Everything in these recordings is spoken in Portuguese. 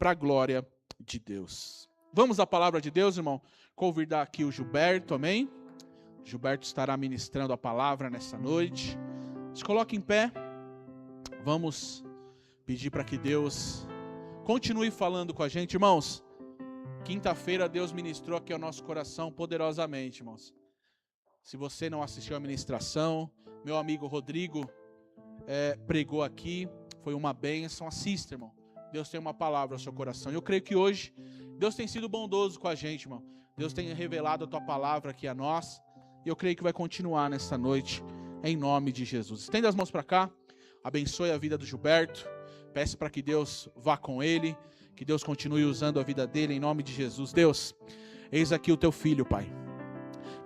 para a glória de Deus. Vamos à palavra de Deus, irmão? Convidar aqui o Gilberto, amém? Gilberto estará ministrando a palavra nessa noite. Se coloque em pé. Vamos pedir para que Deus continue falando com a gente, irmãos. Quinta-feira Deus ministrou aqui ao nosso coração poderosamente, irmãos. Se você não assistiu à ministração, meu amigo Rodrigo pregou aqui, foi uma bênção. Assista, irmão. Deus tem uma palavra ao seu coração. Eu creio que hoje Deus tem sido bondoso com a gente, irmão. Deus tem revelado a tua palavra aqui a nós. E eu creio que vai continuar nessa noite, em nome de Jesus. Estenda as mãos para cá. Abençoe a vida do Gilberto. Peço para que Deus vá com ele. Que Deus continue usando a vida dele, em nome de Jesus. Deus, eis aqui o teu filho, Pai.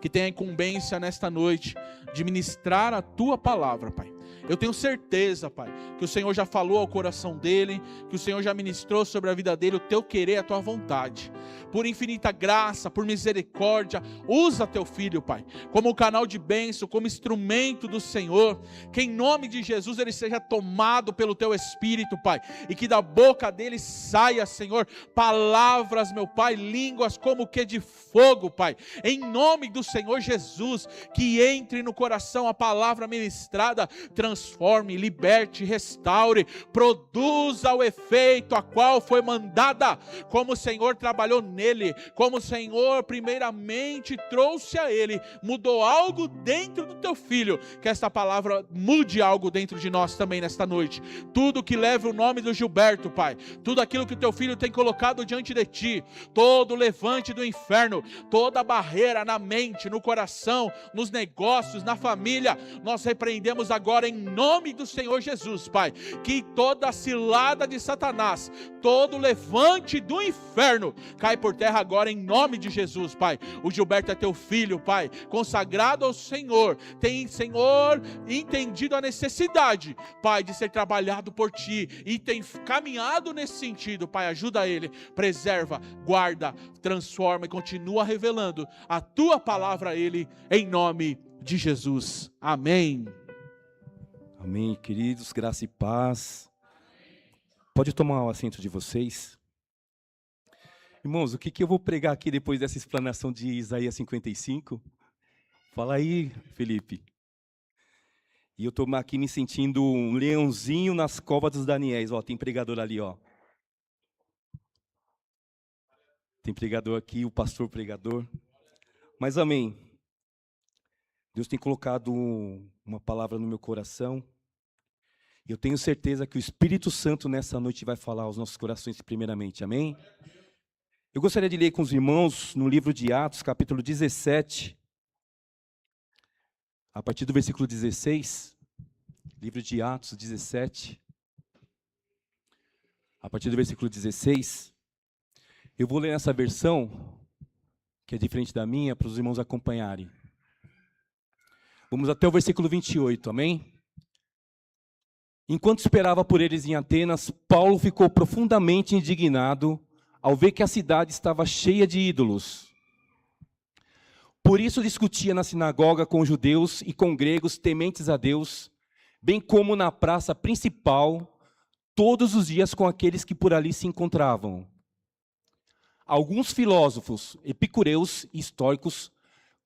Que tem a incumbência nesta noite de ministrar a tua palavra, Pai. Eu tenho certeza, Pai, que o Senhor já falou ao coração dele, que o Senhor já ministrou sobre a vida dele o teu querer, a tua vontade. Por infinita graça, por misericórdia, usa teu filho, Pai, como canal de bênção, como instrumento do Senhor. Que em nome de Jesus ele seja tomado pelo teu Espírito, Pai, e que da boca dele saia, Senhor, palavras, meu Pai, línguas como que de fogo, Pai. Em nome do Senhor Jesus, que entre no coração a palavra ministrada, transforme, liberte, restaure, produza o efeito a qual foi mandada, como o Senhor trabalhou nele, como o Senhor primeiramente trouxe a ele, mudou algo dentro do teu filho, que esta palavra mude algo dentro de nós também nesta noite. Tudo que leva o nome do Gilberto, Pai, tudo aquilo que o teu filho tem colocado diante de ti, todo levante do inferno, toda barreira na mente, no coração, nos negócios, na família, nós repreendemos agora em nome do Senhor Jesus, Pai, que toda cilada de Satanás, todo levante do inferno, cai por terra agora em nome de Jesus, Pai. O Gilberto é teu filho, Pai, consagrado ao Senhor, tem, Senhor, entendido a necessidade, Pai, de ser trabalhado por Ti, e tem caminhado nesse sentido, Pai. Ajuda ele, preserva, guarda, transforma e continua revelando a Tua palavra a ele, em nome de Jesus. Amém. Amém, queridos, graça e paz. Pode tomar o assento de vocês. Irmãos, o que eu vou pregar aqui depois dessa explanação de Isaías 55? Fala aí, Felipe. E eu estou aqui me sentindo um leãozinho nas covas dos Daniéis. Ó, tem pregador ali, ó. Tem pregador aqui, o pastor pregador. Mas amém. Deus tem colocado uma palavra no meu coração. E eu tenho certeza que o Espírito Santo nessa noite vai falar aos nossos corações primeiramente, amém? Eu gostaria de ler com os irmãos no livro de Atos, capítulo 17, a partir do versículo 16, livro de Atos 17, a partir do versículo 16, eu vou ler nessa versão, que é diferente da minha, para os irmãos acompanharem. Vamos até o versículo 28, amém? Enquanto esperava por eles em Atenas, Paulo ficou profundamente indignado ao ver que a cidade estava cheia de ídolos. Por isso discutia na sinagoga com judeus e com gregos tementes a Deus, bem como na praça principal, todos os dias com aqueles que por ali se encontravam. Alguns filósofos, epicureus e estoicos,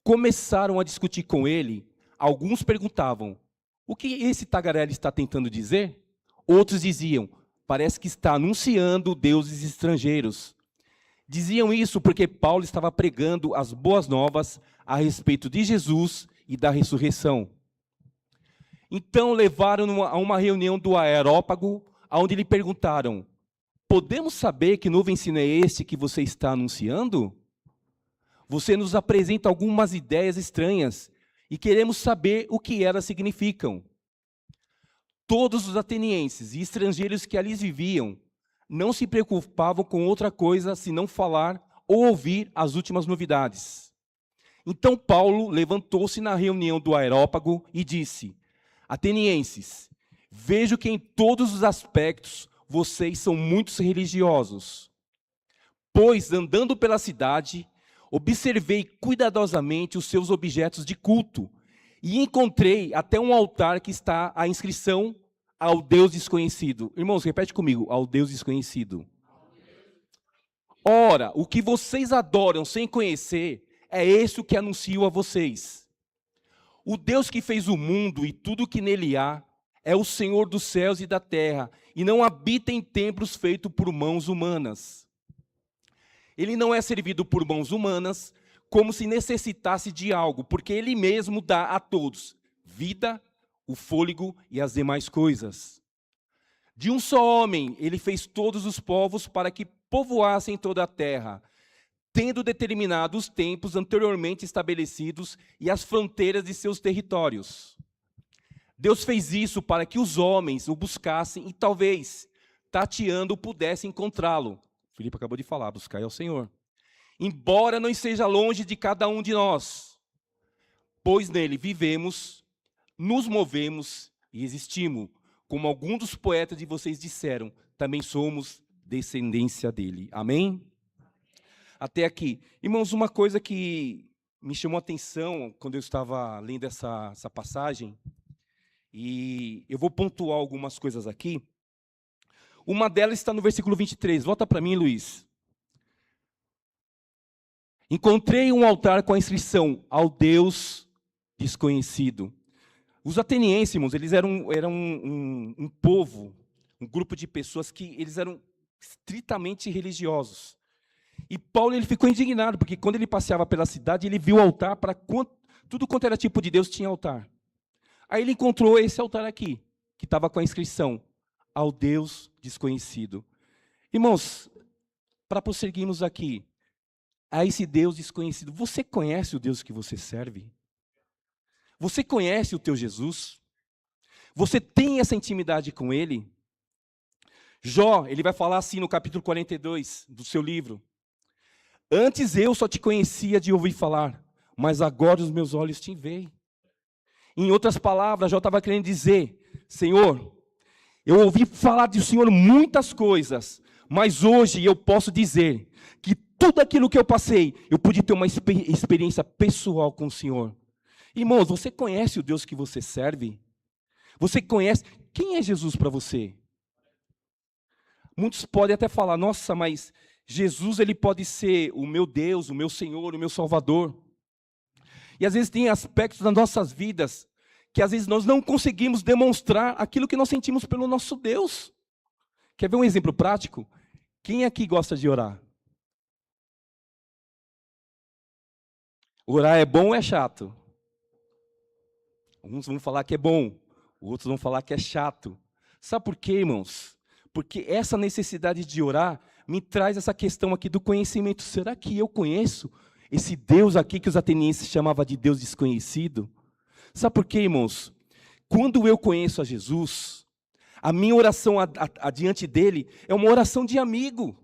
começaram a discutir com ele. Alguns perguntavam: o que esse tagarela está tentando dizer? Outros diziam: parece que está anunciando deuses estrangeiros. Diziam isso porque Paulo estava pregando as boas novas a respeito de Jesus e da ressurreição. Então levaram-no a uma reunião do Areópago, onde lhe perguntaram: podemos saber que novo ensino é este que você está anunciando? Você nos apresenta algumas ideias estranhas e queremos saber o que elas significam. Todos os atenienses e estrangeiros que ali viviam não se preocupavam com outra coisa senão falar ou ouvir as últimas novidades. Então Paulo levantou-se na reunião do Areópago e disse: atenienses, vejo que em todos os aspectos vocês são muito religiosos. Pois, andando pela cidade, observei cuidadosamente os seus objetos de culto e encontrei até um altar que está a inscrição ao Deus desconhecido. Irmãos, repete comigo: ao Deus desconhecido. Ora, o que vocês adoram sem conhecer, é esse o que anuncio a vocês. O Deus que fez o mundo e tudo que nele há, é o Senhor dos céus e da terra, e não habita em templos feitos por mãos humanas. Ele não é servido por mãos humanas, como se necessitasse de algo, porque Ele mesmo dá a todos vida, o fôlego e as demais coisas. De um só homem, Ele fez todos os povos para que povoassem toda a terra, tendo determinado os tempos anteriormente estabelecidos e as fronteiras de seus territórios. Deus fez isso para que os homens o buscassem e talvez, tateando, pudessem encontrá-lo. Filipe acabou de falar, buscar é o Senhor. Embora não esteja longe de cada um de nós, pois nele vivemos, nos movemos e existimos. Como alguns dos poetas de vocês disseram, também somos descendência dele. Amém? Até aqui. Irmãos, uma coisa que me chamou a atenção quando eu estava lendo essa passagem, e eu vou pontuar algumas coisas aqui. Uma delas está no versículo 23. Volta para mim, Luiz. Encontrei um altar com a inscrição, ao Deus desconhecido. Os atenienses, irmãos, eles eram um povo, um grupo de pessoas que eles eram estritamente religiosos. E Paulo ele ficou indignado, porque quando ele passeava pela cidade, ele viu o altar, para tudo quanto era tipo de Deus tinha altar. Aí ele encontrou esse altar aqui, que estava com a inscrição, ao Deus desconhecido. Irmãos, para prosseguirmos aqui, a esse Deus desconhecido, você conhece o Deus que você serve? Você conhece o teu Jesus? Você tem essa intimidade com Ele? Jó, ele vai falar assim no capítulo 42 do seu livro. Antes eu só te conhecia de ouvir falar, mas agora os meus olhos te veem. Em outras palavras, Jó estava querendo dizer, Senhor, eu ouvi falar do Senhor muitas coisas, mas hoje eu posso dizer que tudo aquilo que eu passei, eu pude ter uma experiência pessoal com o Senhor. Irmãos, você conhece o Deus que você serve? Você conhece? Quem é Jesus para você? Muitos podem até falar, nossa, mas Jesus ele pode ser o meu Deus, o meu Senhor, o meu Salvador. E às vezes tem aspectos das nossas vidas que às vezes nós não conseguimos demonstrar aquilo que nós sentimos pelo nosso Deus. Quer ver um exemplo prático? Quem aqui gosta de orar? Orar é bom ou é chato? Uns vão falar que é bom, outros vão falar que é chato. Sabe por quê, irmãos? Porque essa necessidade de orar me traz essa questão aqui do conhecimento. Será que eu conheço esse Deus aqui que os atenienses chamavam de Deus desconhecido? Sabe por quê, irmãos? Quando eu conheço a Jesus, a minha oração adiante dele é uma oração de amigo.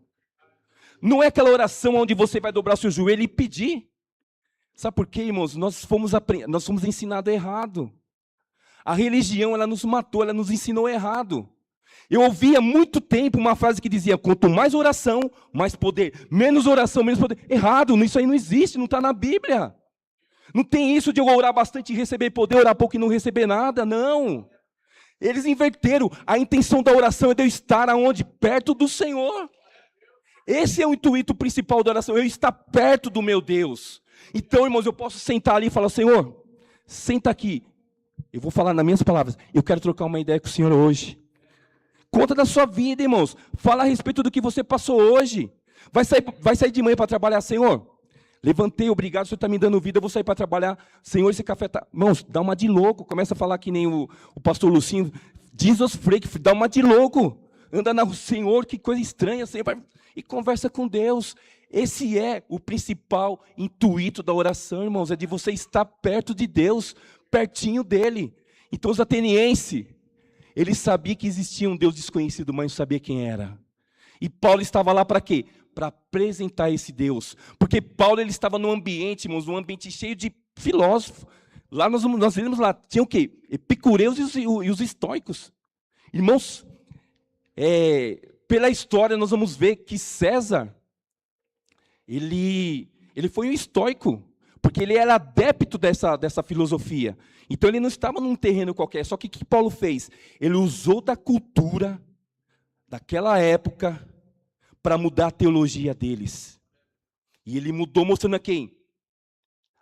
Não é aquela oração onde você vai dobrar o seu joelho e pedir. Sabe por quê, irmãos? Nós fomos ensinados errado. A religião, ela nos matou, ela nos ensinou errado. Eu ouvi há muito tempo uma frase que dizia, quanto mais oração, mais poder. Menos oração, menos poder. Errado, isso aí não existe, não está na Bíblia. Não tem isso de eu orar bastante e receber poder, orar pouco e não receber nada, não. Eles inverteram. A intenção da oração é de eu estar aonde? Perto do Senhor. Esse é o intuito principal da oração, eu estar perto do meu Deus. Então, irmãos, eu posso sentar ali e falar, Senhor, senta aqui. Eu vou falar nas minhas palavras, eu quero trocar uma ideia com o Senhor hoje. Conta da sua vida, irmãos. Fala a respeito do que você passou hoje. Vai sair de manhã para trabalhar, Senhor. Levantei, obrigado, o Senhor está me dando vida, eu vou sair para trabalhar. Senhor, esse café está... Irmãos, dá uma de louco. Começa a falar que nem o pastor Lucinho. Jesus Freak, dá uma de louco. Anda na rua, Senhor, que coisa estranha, Senhor. E conversa com Deus. Esse é o principal intuito da oração, irmãos. É de você estar perto de Deus, pertinho dele. Então os atenienses, eles sabiam que existia um Deus desconhecido, mas não sabia quem era. E Paulo estava lá para quê? Para apresentar esse Deus. Porque Paulo ele estava num ambiente, irmãos, num ambiente cheio de filósofos. Lá nós vimos lá, tinha o quê? Epicureus e os estoicos. Irmãos, pela história nós vamos ver que César, ele foi um estoico, porque ele era adepto dessa filosofia. Então ele não estava num terreno qualquer, só que o que Paulo fez? Ele usou da cultura daquela época para mudar a teologia deles. E ele mudou mostrando a quem?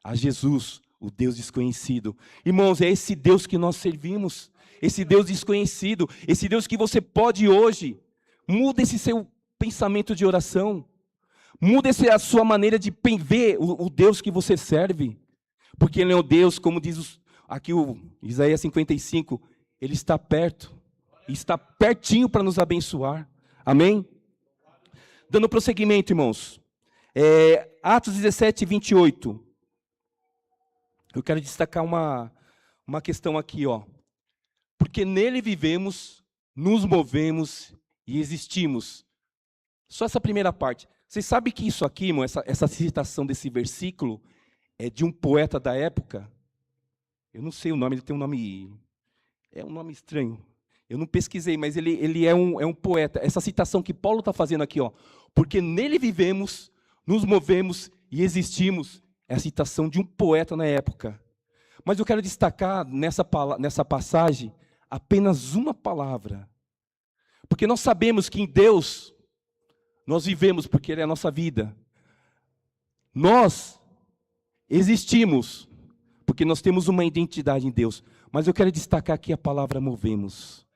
A Jesus, o Deus desconhecido. Irmãos, é esse Deus que nós servimos, esse Deus desconhecido, esse Deus que você pode hoje, muda esse seu pensamento de oração, muda a sua maneira de ver o Deus que você serve, porque Ele é o Deus, como diz aqui o Isaías 55, Ele está perto, está pertinho para nos abençoar, amém? Dando prosseguimento, irmãos, Atos 17, 28, eu quero destacar uma questão aqui, ó. Porque nele vivemos, nos movemos e existimos. Só essa primeira parte. Vocês sabem que isso aqui, irmão, essa citação desse versículo é de um poeta da época? Eu não sei o nome, ele tem um nome... É um nome estranho. Eu não pesquisei, mas ele é um poeta. Essa citação que Paulo está fazendo aqui, ó. Porque nele vivemos, nos movemos e existimos. É a citação de um poeta na época. Mas eu quero destacar nessa passagem apenas uma palavra. Porque nós sabemos que em Deus nós vivemos porque Ele é a nossa vida. Nós existimos porque nós temos uma identidade em Deus. Mas eu quero destacar aqui a palavra movemos.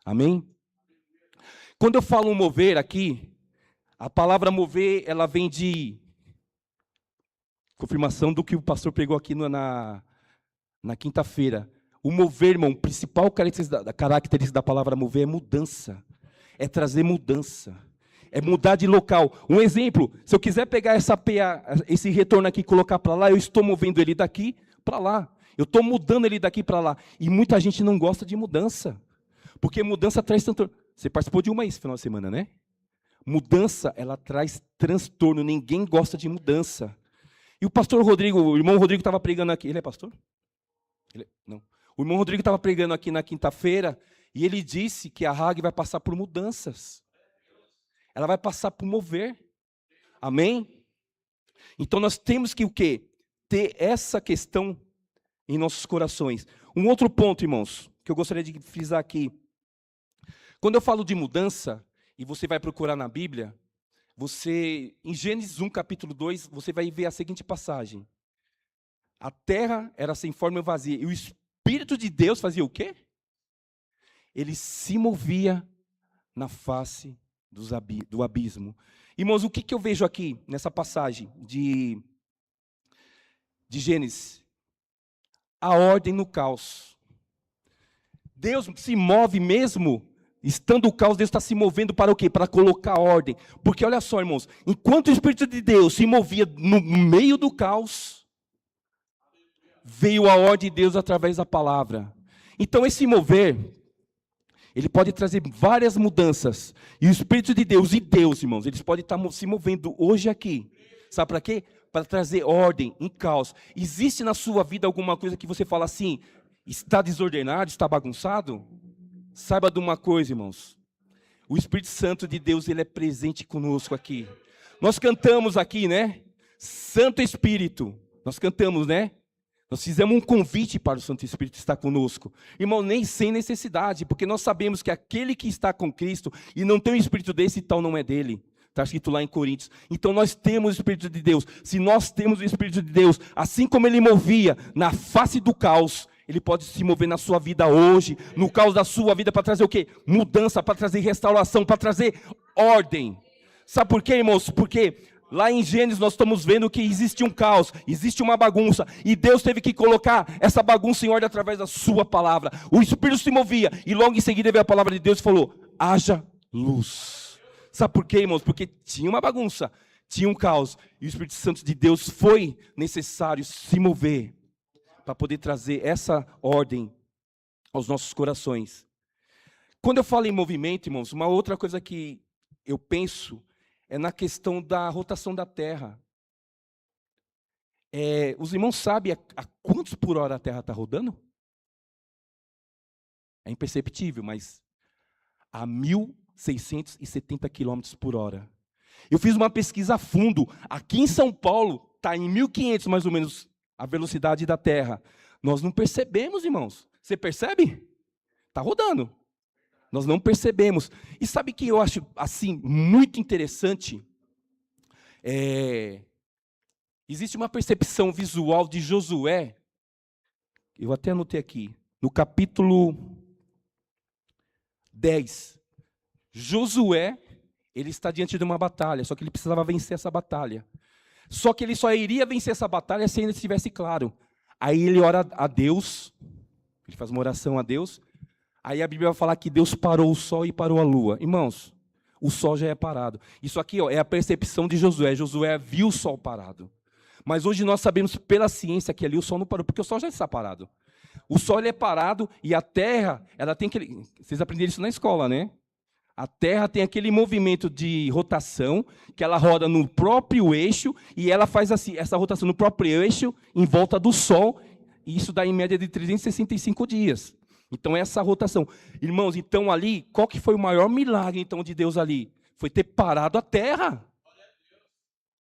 Amém? Quando eu falo mover aqui, a palavra mover, ela vem de confirmação do que o pastor pregou aqui na quinta-feira. O mover, irmão, o principal característica da palavra mover é mudança. É trazer mudança. É mudar de local. Um exemplo, se eu quiser pegar esse retorno aqui e colocar para lá, eu estou movendo ele daqui para lá. Eu estou mudando ele daqui para lá. E muita gente não gosta de mudança. Porque mudança traz tanto... Você participou de uma esse final de semana, né? Mudança, ela traz transtorno. Ninguém gosta de mudança. E o pastor Rodrigo, o irmão Rodrigo estava pregando aqui. Ele é pastor? Não. O irmão Rodrigo estava pregando aqui na quinta-feira e ele disse que a RAG vai passar por mudanças. Ela vai passar por mover. Amém? Então nós temos que o quê? Ter essa questão em nossos corações. Um outro ponto, irmãos, que eu gostaria de frisar aqui. Quando eu falo de mudança, e você vai procurar na Bíblia, em Gênesis 1, capítulo 2, você vai ver a seguinte passagem. A terra era sem forma e vazia. E o Espírito de Deus fazia o quê? Ele se movia na face do abismo. Irmãos, o que eu vejo aqui nessa passagem de Gênesis? A ordem no caos. Deus se move mesmo, estando o caos, Deus está se movendo para o quê? Para colocar ordem. Porque olha só, irmãos, enquanto o Espírito de Deus se movia no meio do caos, veio a ordem de Deus através da palavra. Então esse mover, ele pode trazer várias mudanças. E o Espírito de Deus e Deus, irmãos, eles podem estar se movendo hoje aqui. Sabe para quê? Para trazer ordem em caos. Existe na sua vida alguma coisa que você fala assim, está desordenado, está bagunçado? Saiba de uma coisa, irmãos. O Espírito Santo de Deus, ele é presente conosco aqui. Nós cantamos aqui, né? Santo Espírito. Nós cantamos, né? Nós fizemos um convite para o Santo Espírito estar conosco. Irmão, nem sem necessidade, porque nós sabemos que aquele que está com Cristo e não tem um Espírito desse, tal não é dele. Está escrito lá em Coríntios. Então nós temos o Espírito de Deus. Se nós temos o Espírito de Deus, assim como ele movia na face do caos, ele pode se mover na sua vida hoje, no caos da sua vida, para trazer o quê? Mudança, para trazer restauração, para trazer ordem. Sabe por quê, irmãos? Porque lá em Gênesis nós estamos vendo que existe um caos, existe uma bagunça, e Deus teve que colocar essa bagunça em ordem através da sua palavra. O Espírito se movia, e logo em seguida veio a palavra de Deus e falou, haja luz. Sabe por quê, irmãos? Porque tinha uma bagunça, tinha um caos, e o Espírito Santo de Deus foi necessário se mover para poder trazer essa ordem aos nossos corações. Quando eu falo em movimento, irmãos, uma outra coisa que eu penso é na questão da rotação da Terra. Os irmãos sabem a quantos por hora a Terra está rodando? É imperceptível, mas a 1.670 km por hora. Eu fiz uma pesquisa a fundo. Aqui em São Paulo, está em 1.500 mais ou menos a velocidade da Terra. Nós não percebemos, irmãos. Você percebe? Está rodando. Nós não percebemos. E sabe o que eu acho assim muito interessante? Existe uma percepção visual de Josué. Eu até anotei aqui, no capítulo 10. Josué, ele está diante de uma batalha, só que ele precisava vencer essa batalha. Só que ele só iria vencer essa batalha se ainda estivesse claro. Aí ele ora a Deus, ele faz uma oração a Deus. Aí a Bíblia vai falar que Deus parou o sol e parou a lua. Irmãos, o sol já é parado. Isso aqui é a percepção de Josué. Josué viu o sol parado. Mas hoje nós sabemos pela ciência que ali o sol não parou, porque o sol já está parado. O sol ele é parado e a terra, ela tem aquele... Vocês aprenderam isso na escola, né? A terra tem aquele movimento de rotação, que ela roda no próprio eixo, e ela faz assim, essa rotação no próprio eixo, em volta do sol, e isso dá em média de 365 dias. Então, essa rotação. Irmãos, então ali, qual que foi o maior milagre então, de Deus ali? Foi ter parado a terra.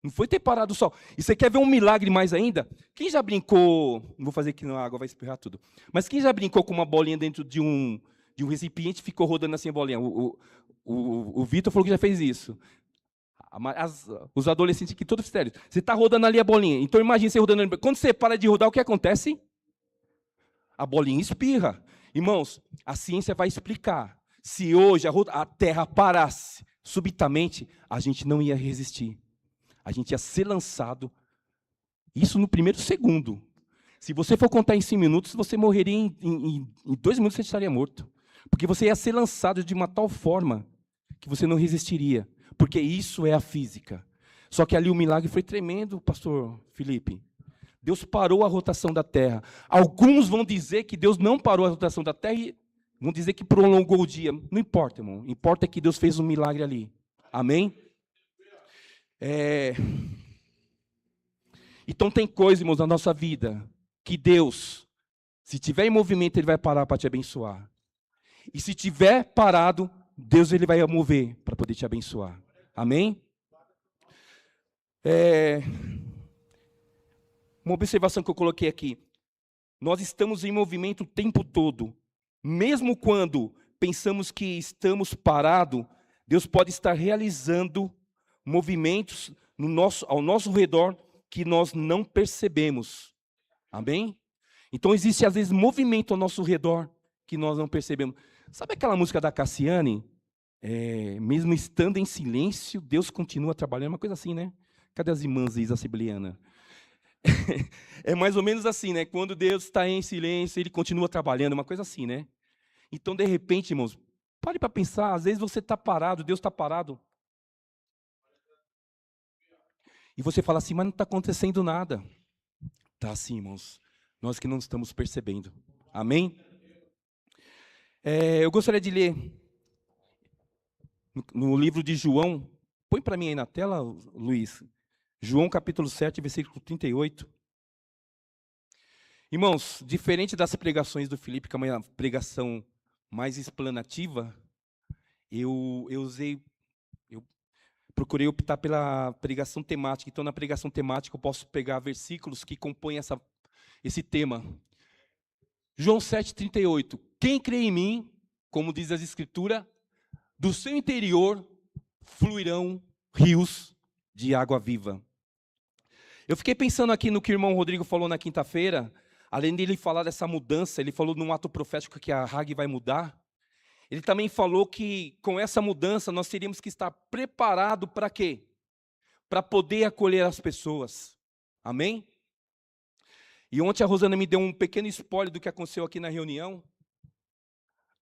Não foi ter parado o sol. E você quer ver um milagre mais ainda? Quem já brincou... Não vou fazer aqui, não, a água vai espirrar tudo. Mas quem já brincou com uma bolinha dentro de um recipiente e ficou rodando assim a bolinha? O Vitor falou que já fez isso. Os adolescentes aqui, todos sérios. Você está rodando ali a bolinha. Então, imagine você rodando ali. Quando você para de rodar, o que acontece? A bolinha espirra. Irmãos, a ciência vai explicar. Se hoje a Terra parasse subitamente, a gente não ia resistir. A gente ia ser lançado. Isso no primeiro segundo. Se você for contar em 5 minutos, você morreria em 2 minutos, você estaria morto. Porque você ia ser lançado de uma tal forma que você não resistiria. Porque isso é a física. Só que ali o milagre foi tremendo, pastor Felipe. Deus parou a rotação da Terra. Alguns vão dizer que Deus não parou a rotação da Terra e vão dizer que prolongou o dia. Não importa, irmão. Importa que Deus fez um milagre ali. Amém? Então tem coisa, irmãos, na nossa vida que Deus, se tiver em movimento, Ele vai parar para te abençoar. E se tiver parado, Deus ele vai mover para poder te abençoar. Amém? Uma observação que eu coloquei aqui. Nós estamos em movimento o tempo todo. Mesmo quando pensamos que estamos parados, Deus pode estar realizando movimentos ao nosso redor que nós não percebemos. Amém? Então existe às vezes movimento ao nosso redor que nós não percebemos. Sabe aquela música da Cassiane? Mesmo estando em silêncio, Deus continua trabalhando. Uma coisa assim, né? Cadê as irmãs Assembleana? É mais ou menos assim, né? Quando Deus está em silêncio, Ele continua trabalhando. Uma coisa assim, né? Então, de repente, irmãos, pare para pensar. Às vezes você está parado, Deus está parado. E você fala assim, mas não está acontecendo nada. Está assim, irmãos. Nós que não estamos percebendo. Amém? Eu gostaria de ler no livro de João. Põe para mim aí na tela, Luiz. João capítulo 7, versículo 38. Irmãos, diferente das pregações do Felipe, que é uma pregação mais explanativa, eu procurei optar pela pregação temática. Então, na pregação temática, eu posso pegar versículos que compõem esse tema. João 7,38. Quem crê em mim, como diz as Escrituras, do seu interior fluirão rios de água viva. Eu fiquei pensando aqui no que o irmão Rodrigo falou na quinta-feira. Além dele falar dessa mudança, ele falou num ato profético que a Hag vai mudar. Ele também falou que com essa mudança nós teríamos que estar preparados para quê? Para poder acolher as pessoas. Amém? E ontem a Rosana me deu um pequeno spoiler do que aconteceu aqui na reunião.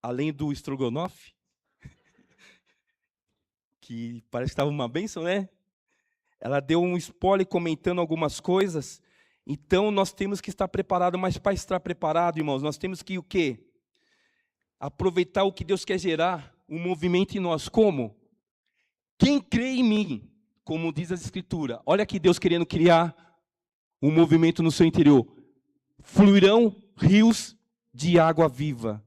Além do estrogonofe. Que parece que estava uma bênção, né? Ela deu um spoiler comentando algumas coisas. Então nós temos que estar preparados. Mas para estar preparado, irmãos, nós temos que o quê? Aproveitar o que Deus quer gerar, um movimento em nós. Como? Quem crê em mim, como diz a Escritura. Olha aqui Deus querendo criar um movimento no seu interior. Fluirão rios de água viva.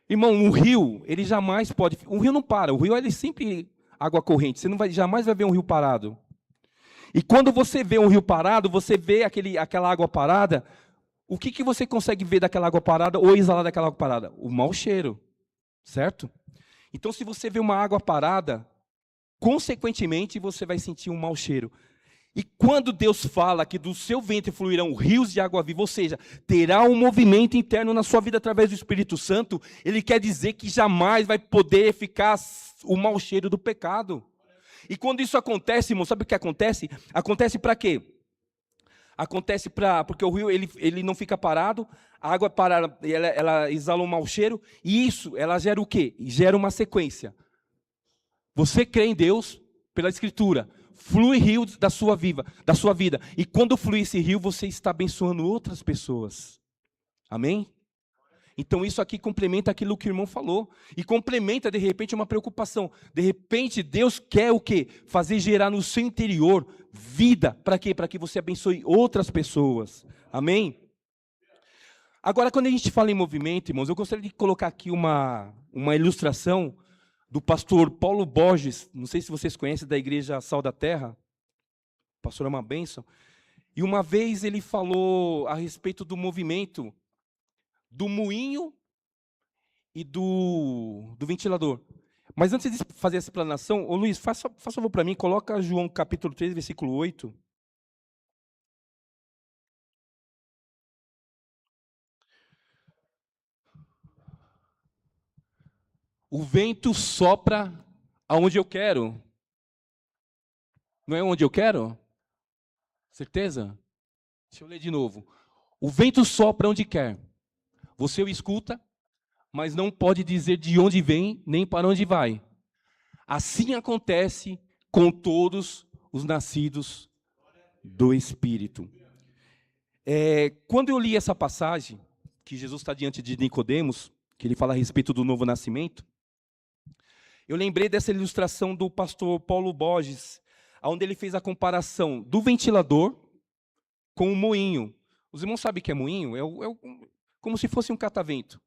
Irmão, um rio, ele jamais pode... Um rio não para, o rio ele sempre água corrente. Você jamais vai ver um rio parado. E quando você vê um rio parado, você vê aquela água parada... O que, que você consegue ver daquela água parada ou exalar daquela água parada? O mau cheiro, certo? Então, se você vê uma água parada, consequentemente, você vai sentir um mau cheiro. E quando Deus fala que do seu ventre fluirão rios de água viva, ou seja, terá um movimento interno na sua vida através do Espírito Santo, ele quer dizer que jamais vai poder ficar o mau cheiro do pecado. E quando isso acontece, irmão, sabe o que acontece? Acontece para quê? Acontece porque o rio ele não fica parado, a água parada, ela exala um mau cheiro, e isso, ela gera o quê? Gera uma sequência. Você crê em Deus pela Escritura, flui rio da sua vida. E quando flui esse rio, você está abençoando outras pessoas. Amém? Então isso aqui complementa aquilo que o irmão falou. E complementa, de repente, uma preocupação. De repente, Deus quer o quê? Fazer gerar no seu interior vida. Para quê? Para que você abençoe outras pessoas. Amém? Agora, quando a gente fala em movimento, irmãos, eu gostaria de colocar aqui uma ilustração do pastor Paulo Borges, não sei se vocês conhecem, da Igreja Sal da Terra. O pastor é uma bênção. E uma vez ele falou a respeito do movimento do moinho e do ventilador. Mas antes de fazer essa explanação, ô Luiz, faça favor para mim, coloca João capítulo 3, versículo 8. O vento sopra aonde eu quero. Não é onde eu quero? Certeza? Deixa eu ler de novo. O vento sopra onde quer. Você o escuta, mas não pode dizer de onde vem, nem para onde vai. Assim acontece com todos os nascidos do Espírito. Quando eu li essa passagem, que Jesus está diante de Nicodemos, que ele fala a respeito do novo nascimento, eu lembrei dessa ilustração do pastor Paulo Borges, onde ele fez a comparação do ventilador com o moinho. Os irmãos sabem o que é moinho? Como se fosse um catavento.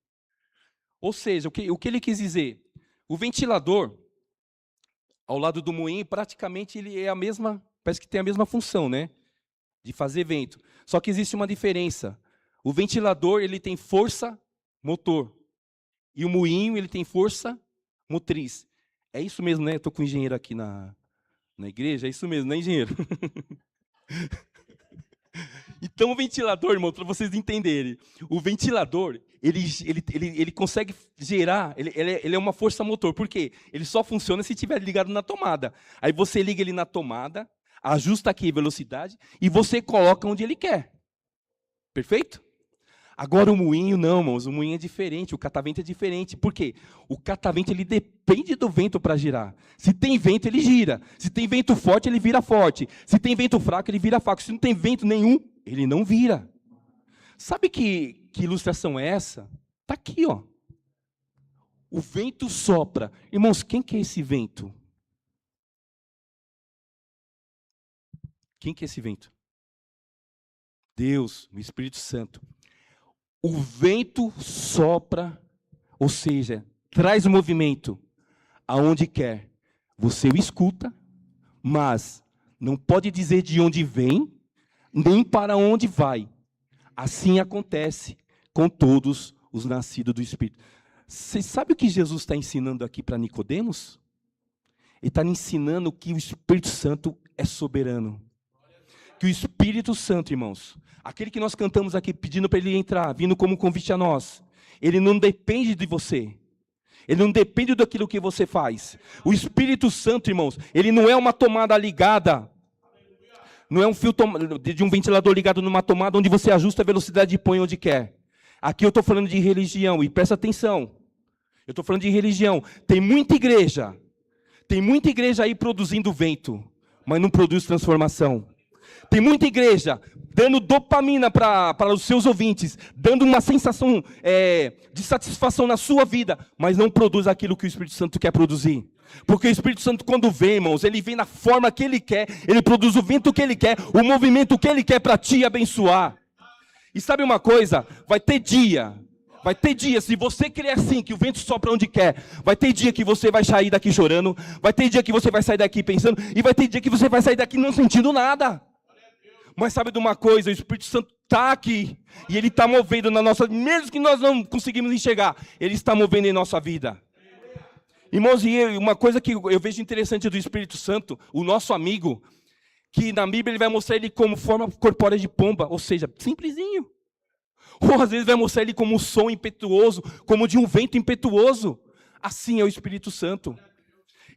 Ou seja, o que ele quis dizer? O ventilador, ao lado do moinho, praticamente ele é a mesma, parece que tem a mesma função, né? De fazer vento. Só que existe uma diferença. O ventilador, ele tem força motor. E o moinho, ele tem força motriz. É isso mesmo, né? Eu estou com o engenheiro aqui na igreja, é isso mesmo, né, engenheiro? Então, o ventilador, irmão, para vocês entenderem, o ventilador, ele consegue gerar, ele é uma força motor. Por quê? Ele só funciona se estiver ligado na tomada. Aí você liga ele na tomada, ajusta aqui a velocidade e você coloca onde ele quer. Perfeito? Agora o moinho não, irmãos, o moinho é diferente, o catavento é diferente. Por quê? O catavento ele depende do vento para girar. Se tem vento, ele gira. Se tem vento forte, ele vira forte. Se tem vento fraco, ele vira fraco. Se não tem vento nenhum, ele não vira. Sabe que ilustração é essa? Está aqui, ó. O vento sopra. Irmãos, quem que é esse vento? Quem que é esse vento? Deus, o Espírito Santo. O vento sopra, ou seja, traz o movimento aonde quer. Você o escuta, mas não pode dizer de onde vem, nem para onde vai. Assim acontece com todos os nascidos do Espírito. Você sabe o que Jesus está ensinando aqui para Nicodemos? Ele está ensinando que o Espírito Santo é soberano. Que o Espírito Santo, irmãos, aquele que nós cantamos aqui pedindo para ele entrar, vindo como convite a nós, ele não depende de você. Ele não depende daquilo que você faz. O Espírito Santo, irmãos, ele não é uma tomada ligada. Não é um fio de um ventilador ligado numa tomada onde você ajusta a velocidade e põe onde quer. Aqui eu estou falando de religião, e presta atenção. Eu estou falando de religião. Tem muita igreja aí produzindo vento, mas não produz transformação. Tem muita igreja dando dopamina para os seus ouvintes, dando uma sensação de satisfação na sua vida, mas não produz aquilo que o Espírito Santo quer produzir. Porque o Espírito Santo, quando vem, irmãos, ele vem na forma que ele quer, ele produz o vento que ele quer, o movimento que ele quer para te abençoar. E sabe uma coisa? Vai ter dia, se você crer assim, que o vento sopra onde quer, vai ter dia que você vai sair daqui chorando, vai ter dia que você vai sair daqui pensando, e vai ter dia que você vai sair daqui não sentindo nada. Mas sabe de uma coisa? O Espírito Santo está aqui, e ele está movendo na nossa, mesmo que nós não conseguimos enxergar, ele está movendo em nossa vida. Irmãos, e uma coisa que eu vejo interessante do Espírito Santo, o nosso amigo, que na Bíblia ele vai mostrar ele como forma corpórea de pomba, ou seja, simplesinho. Ou às vezes vai mostrar ele como um som impetuoso, como de um vento impetuoso. Assim é o Espírito Santo.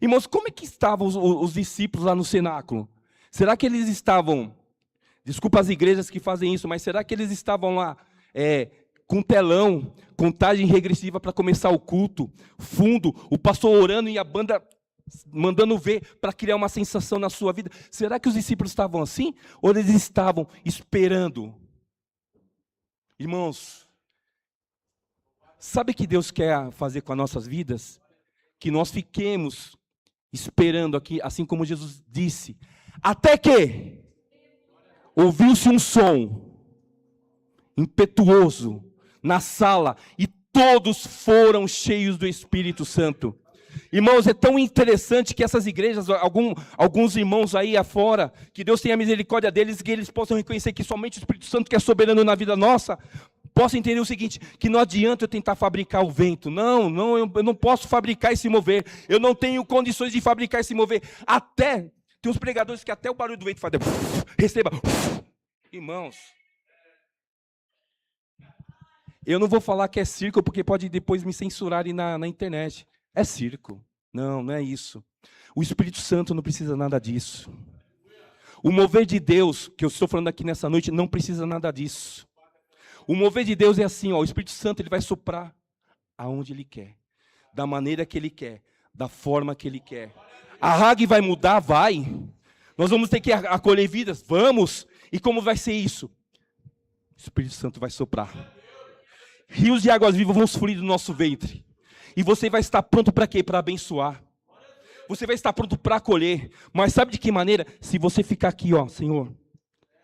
Irmãos, como é que estavam os discípulos lá no cenáculo? Será que eles estavam, desculpa as igrejas que fazem isso, mas será que eles estavam lá com telão, contagem regressiva para começar o culto, fundo, o pastor orando e a banda mandando ver para criar uma sensação na sua vida? Será que os discípulos estavam assim? Ou eles estavam esperando? Irmãos, sabe o que Deus quer fazer com as nossas vidas? Que nós fiquemos esperando aqui, assim como Jesus disse, até que ouviu-se um som impetuoso na sala e todos foram cheios do Espírito Santo. Irmãos, é tão interessante que essas igrejas, alguns irmãos aí afora, que Deus tenha misericórdia deles, que eles possam reconhecer que somente o Espírito Santo que é soberano na vida nossa, possam entender o seguinte, que não adianta eu tentar fabricar o vento. Não, eu não posso fabricar esse mover. Eu não tenho condições de fabricar esse mover. Tem uns pregadores que até o barulho do vento faz, receba. Irmãos, eu não vou falar que é circo, porque pode depois me censurarem na internet. É circo. Não é isso. O Espírito Santo não precisa nada disso. O mover de Deus, que eu estou falando aqui nessa noite, não precisa nada disso. O mover de Deus é assim, ó, o Espírito Santo ele vai soprar aonde Ele quer, da maneira que Ele quer, da forma que Ele quer. A Hag vai mudar? Vai. Nós vamos ter que acolher vidas? Vamos. E como vai ser isso? O Espírito Santo vai soprar. Rios de águas vivas vão fluir do nosso ventre. E você vai estar pronto para quê? Para abençoar. Você vai estar pronto para acolher. Mas sabe de que maneira? Se você ficar aqui, ó, Senhor,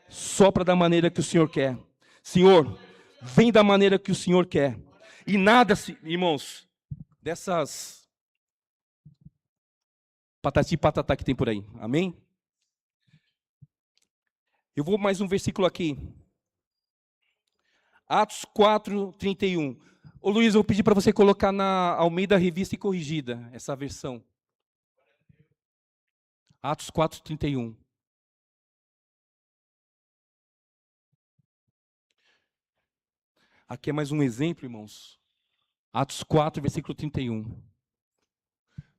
sopra da maneira que o Senhor quer. Senhor, vem da maneira que o Senhor quer. E nada, irmãos, dessas patati patatá que tem por aí. Amém? Eu vou mais um versículo aqui. Atos 4:31. Ô Luiz, eu vou pedir para você colocar na Almeida Revista e Corrigida, essa versão. Atos 4:31. Aqui é mais um exemplo, irmãos. Atos 4, versículo 31.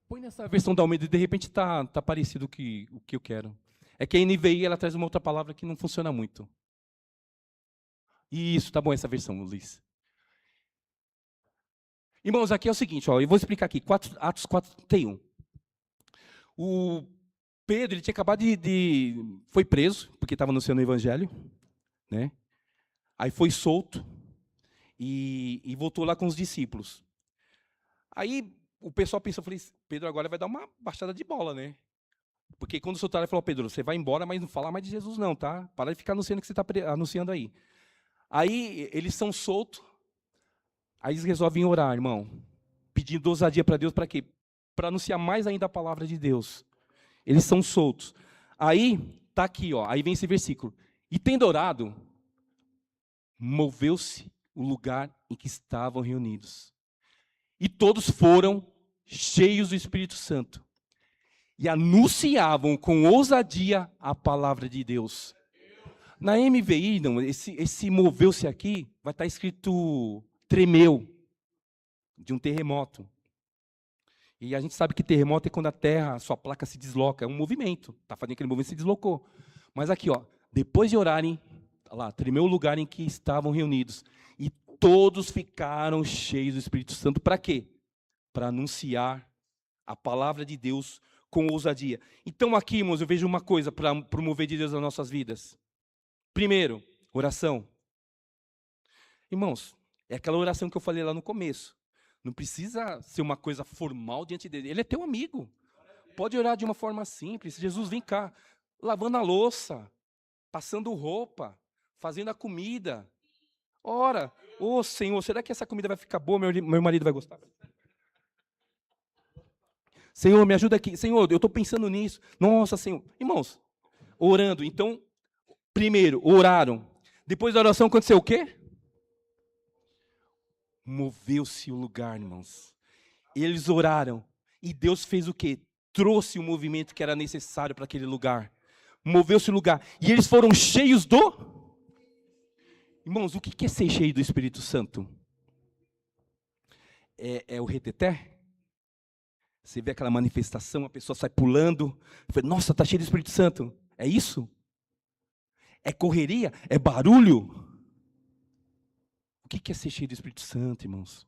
Põe nessa versão da Almeida, de repente tá parecido com o que eu quero. É que a NVI ela traz uma outra palavra que não funciona muito. Isso, tá bom essa versão, Luiz. Irmãos, aqui é o seguinte, ó, eu vou explicar aqui, Atos 4:31. O Pedro, ele tinha acabado foi preso, porque estava anunciando o evangelho, né? Aí foi solto e voltou lá com os discípulos. Aí o pessoal pensou, eu falei, Pedro agora vai dar uma baixada de bola, né? Porque quando soltaram, ele falou, Pedro, você vai embora, mas não fala mais de Jesus não, tá? Para de ficar anunciando o que você está anunciando aí. Aí eles são soltos, aí eles resolvem orar, irmão, pedindo ousadia para Deus, para quê? Para anunciar mais ainda a palavra de Deus. Eles são soltos. Aí, tá aqui, ó, aí vem esse versículo. E tendo orado, moveu-se o lugar em que estavam reunidos. E todos foram cheios do Espírito Santo. E anunciavam com ousadia a palavra de Deus. Na NVI, não, esse moveu-se aqui, vai estar escrito tremeu, de um terremoto. E a gente sabe que terremoto é quando a terra, a sua placa se desloca, é um movimento. Está fazendo aquele movimento, se deslocou. Mas aqui, ó, depois de orarem, lá, tremeu o lugar em que estavam reunidos. E todos ficaram cheios do Espírito Santo. Para quê? Para anunciar a palavra de Deus com ousadia. Então aqui, irmãos, eu vejo uma coisa para promover de Deus nas nossas vidas. Primeiro, oração. Irmãos, é aquela oração que eu falei lá no começo. Não precisa ser uma coisa formal diante dele. Ele é teu amigo. Pode orar de uma forma simples. Jesus, vem cá, lavando a louça, passando roupa, fazendo a comida. Ora, ô Senhor, será que essa comida vai ficar boa? Meu marido vai gostar? Senhor, me ajuda aqui. Senhor, eu estou pensando nisso. Nossa, Senhor. Irmãos, orando. Então, primeiro, oraram. Depois da oração, aconteceu o quê? Moveu-se o lugar, irmãos. Eles oraram. E Deus fez o quê? Trouxe o movimento que era necessário para aquele lugar. Moveu-se o lugar. E eles foram cheios do... Irmãos, o que é ser cheio do Espírito Santo? É o reteté? Você vê aquela manifestação, a pessoa sai pulando. Fala, nossa, está cheio do Espírito Santo. É isso? É correria? É barulho? O que é ser cheio do Espírito Santo, irmãos?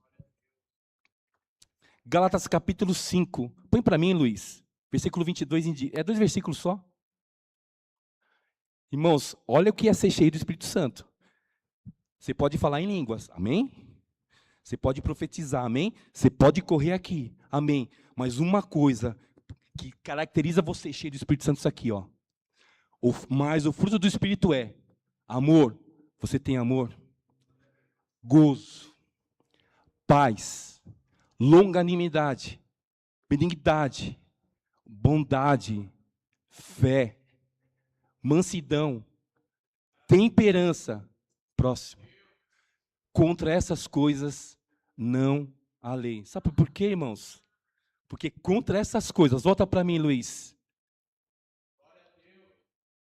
Gálatas capítulo 5. Põe para mim, Luiz. Versículo 22 em diante. É 2 versículos só. Irmãos, olha o que é ser cheio do Espírito Santo. Você pode falar em línguas, amém? Você pode profetizar, amém? Você pode correr aqui, amém? Mas uma coisa que caracteriza você cheio do Espírito Santo é isso aqui, ó. Mas o fruto do Espírito é amor. Você tem amor, gozo, paz, longanimidade, benignidade, bondade, fé, mansidão, temperança. Próximo. Contra essas coisas não há lei. Sabe por quê, irmãos? Porque contra essas coisas, volta para mim, Luiz.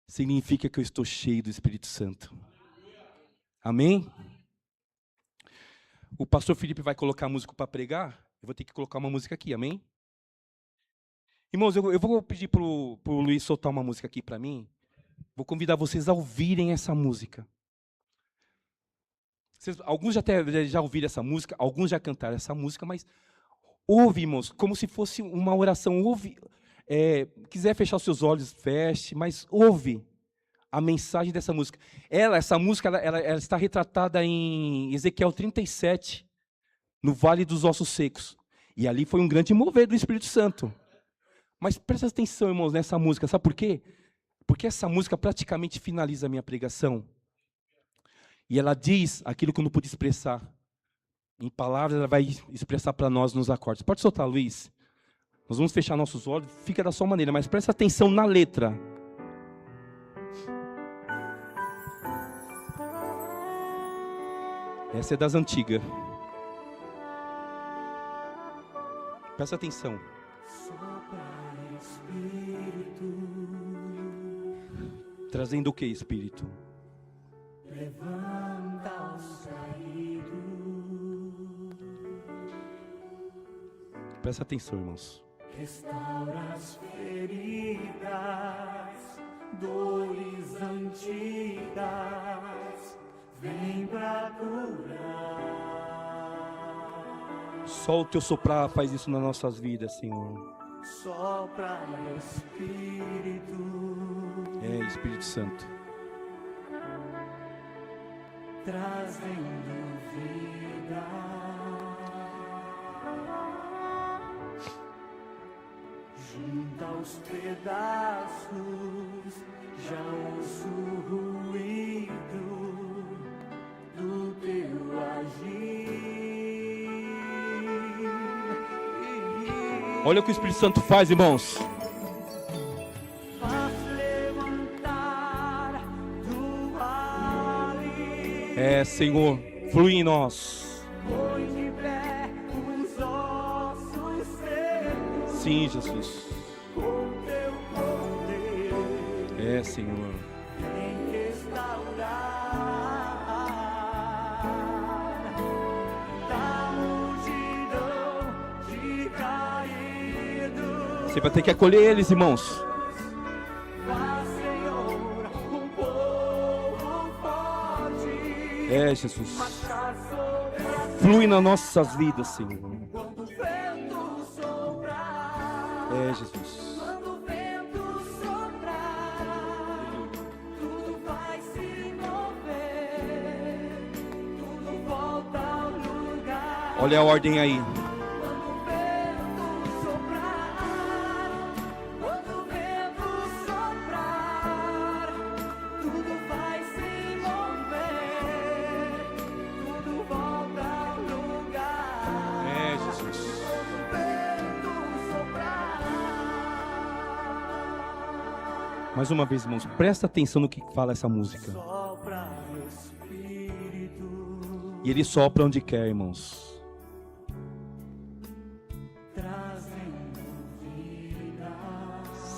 Significa que eu estou cheio do Espírito Santo. Amém? O pastor Felipe vai colocar música para pregar. Eu vou ter que colocar uma música aqui, amém? Irmãos, eu vou pedir para o Luiz soltar uma música aqui para mim. Vou convidar vocês a ouvirem essa música. Alguns já ouviram essa música, alguns já cantaram essa música, mas ouve, irmãos, como se fosse uma oração. Ouve, quiser fechar os seus olhos, feche, mas ouve a mensagem dessa música. Essa música ela está retratada em Ezequiel 37, no Vale dos Ossos Secos. E ali foi um grande mover do Espírito Santo. Mas presta atenção, irmãos, nessa música. Sabe por quê? Porque essa música praticamente finaliza a minha pregação. E ela diz aquilo que eu não pude expressar. Em palavras, ela vai expressar para nós nos acordes. Pode soltar, Luiz. Nós vamos fechar nossos olhos, fica da sua maneira, mas presta atenção na letra. Essa é das antigas. Presta atenção. Trazendo o que, Espírito? Levanta os caídos. Presta atenção, irmãos. Restaura as feridas, dores antigas, vem pra curar. Só o teu soprar faz isso nas nossas vidas, Senhor. Sopra Espírito. Espírito Santo. Trazendo vida, junta os pedaços, já ouço o ruído do teu agir. Olha o que o Espírito Santo faz, irmãos. Senhor, flui em nós. Põe de pé os ossos secos. Sim, Jesus. Com teu poder. Senhor. Vem restaurar da multidão de caídos. Você vai ter que acolher eles, irmãos. Jesus. Flui nas nossas vidas, Senhor. Quando o vento soprar. Jesus. Quando o vento soprar, tudo vai se mover. Tudo volta ao lugar. Olha a ordem aí. Mais uma vez, irmãos, presta atenção no que fala essa música. E ele sopra onde quer, irmãos. Trazendo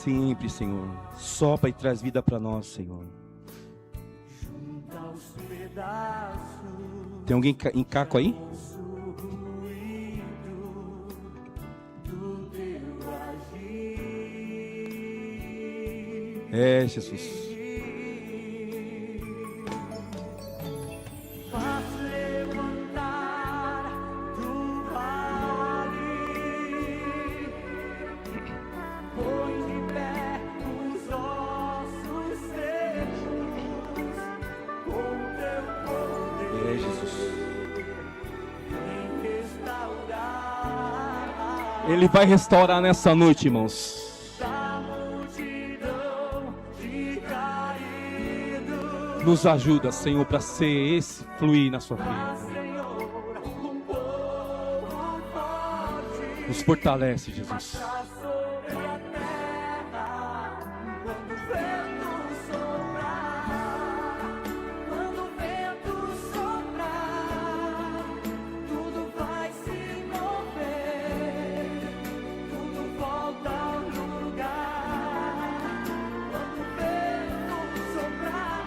Sempre, Senhor. Sopra e traz vida para nós, Senhor. Junta os pedaços Tem alguém em caco aí? do ruído do teu agir. É, Jesus. Faz levantar do vale, põe de pé os ossos secos, com teu poder É, Jesus. em restaurar Ele vai restaurar nessa noite, irmãos. a multidão de caídos. Nos ajuda, Senhor, para ser esse fluir na sua vida. Senhor, um povo forte Nos fortalece, Jesus. sobre a terra. Quando o vento soprar, quando o vento soprar, tudo vai se mover, tudo volta ao lugar. Quando o vento soprar,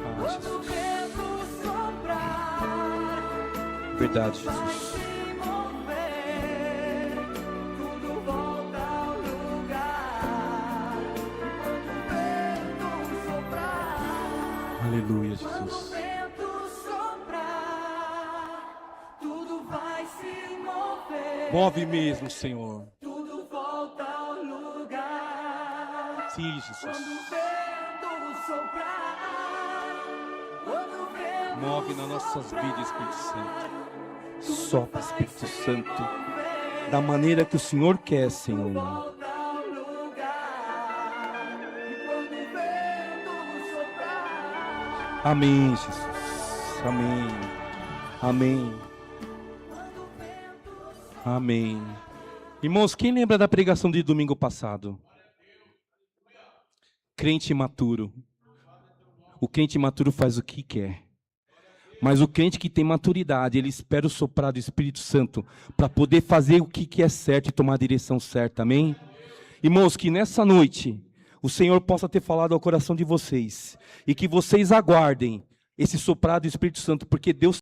Ah, quando o Jesus. vento soprar, Verdade, vai Jesus. se mover, tudo volta ao lugar. Quando o vento soprar, Aleluia, quando o Jesus. vento soprar, tudo vai se mover, Move mesmo, Senhor. tudo volta ao lugar. Sim, Jesus. Quando o vento soprar, quando o vento Move nas nossas vidas, Espírito Santo. Sopra, Espírito Santo. Da maneira que o Senhor quer, Senhor. volta ao lugar. Quando o vento soprar, Amém, Jesus. Amém. Amém. quando o vento soprar. Amém. Irmãos, quem lembra da pregação de domingo passado? Crente imaturo. O crente imaturo faz o que quer. Mas o crente que tem maturidade, ele espera o soprar do Espírito Santo para poder fazer o que é certo e tomar a direção certa. Amém? Irmãos, que nessa noite o Senhor possa ter falado ao coração de vocês e que vocês aguardem esse soprar do Espírito Santo, porque Deus